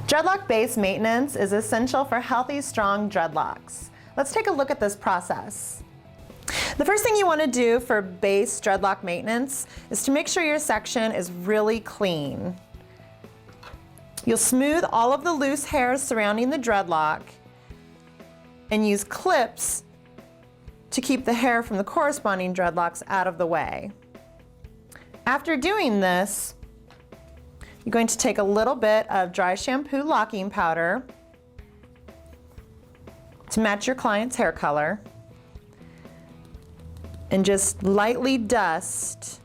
Dreadlock base maintenance is essential for healthy, strong dreadlocks. Let's take a look at this process. The first thing you want to do for base dreadlock maintenance is to make sure your section is really clean. You'll smooth all of the loose hairs surrounding the dreadlock and use clips to keep the hair from the corresponding dreadlocks out of the way. After doing this, you're going to take a little bit of dry shampoo locking powder to match your client's hair color and just lightly dust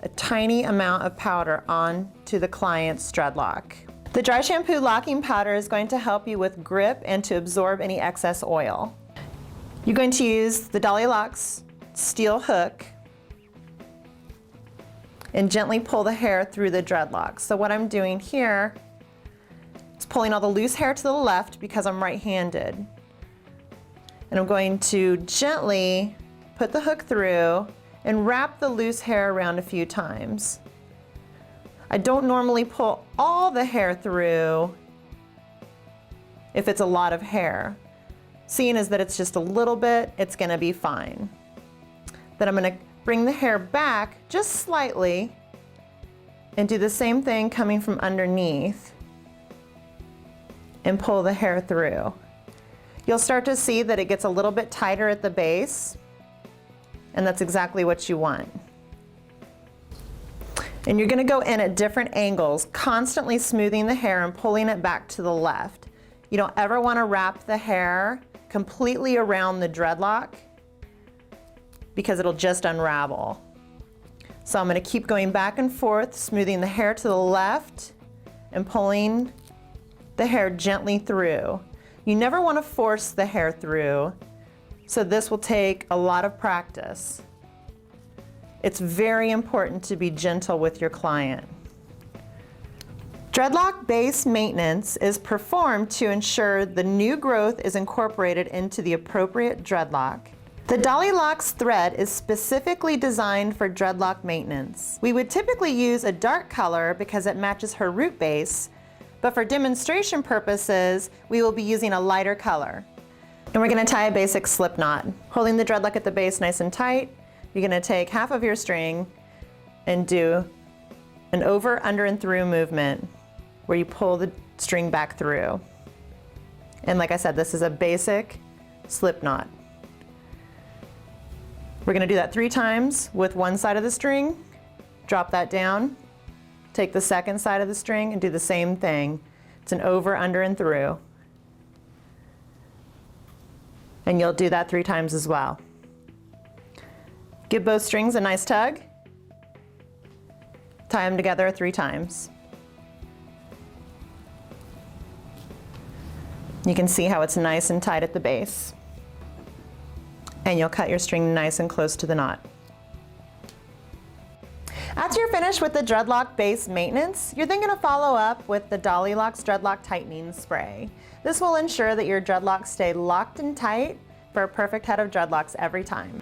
a tiny amount of powder onto the client's dreadlock. The dry shampoo locking powder is going to help you with grip and to absorb any excess oil. You're going to use the Dollylocks steel hook and gently pull the hair through the dreadlocks. So what I'm doing here is pulling all the loose hair to the left because I'm right-handed. And I'm going to gently put the hook through and wrap the loose hair around a few times. I don't normally pull all the hair through if it's a lot of hair. Seeing as that it's just a little bit, it's gonna be fine. Then I'm gonna bring the hair back just slightly and do the same thing coming from underneath and pull the hair through. You'll start to see that it gets a little bit tighter at the base, and that's exactly what you want. And you're gonna go in at different angles, constantly smoothing the hair and pulling it back to the left. You don't ever wanna wrap the hair completely around the dreadlock because it'll just unravel. So I'm gonna keep going back and forth, smoothing the hair to the left and pulling the hair gently through. You never wanna force the hair through, so this will take a lot of practice. It's very important to be gentle with your client. Dreadlock base maintenance is performed to ensure the new growth is incorporated into the appropriate dreadlock. The Dollylocks thread is specifically designed for dreadlock maintenance. We would typically use a dark color because it matches her root base, but for demonstration purposes, we will be using a lighter color. And we're gonna tie a basic slip knot. Holding the dreadlock at the base nice and tight, you're gonna take half of your string and do an over, under, and through movement where you pull the string back through. And like I said, this is a basic slip knot. We're gonna do that 3 times with one side of the string, drop that down, take the second side of the string and do the same thing. It's an over, under, and through. And you'll do that 3 times as well. Give both strings a nice tug. Tie them together 3 times. You can see how it's nice and tight at the base. And you'll cut your string nice and close to the knot. After you're finished with the dreadlock base maintenance, you're then gonna follow up with the Dollylocks Dreadlock Tightening Spray. This will ensure that your dreadlocks stay locked and tight for a perfect head of dreadlocks every time.